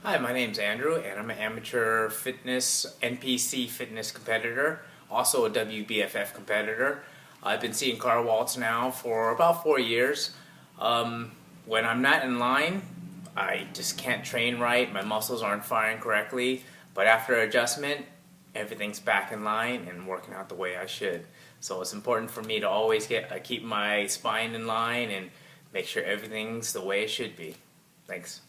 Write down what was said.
Hi, my name's Andrew, and I'm an amateur fitness, NPC Fitness competitor, also a WBFF competitor. I've been seeing Waltz now for about 4 years. When I'm not in line, I just can't train right, my muscles aren't firing correctly, but after adjustment, everything's back in line and working out the way I should. So it's important for me to always keep my spine in line and make sure everything's the way it should be. Thanks.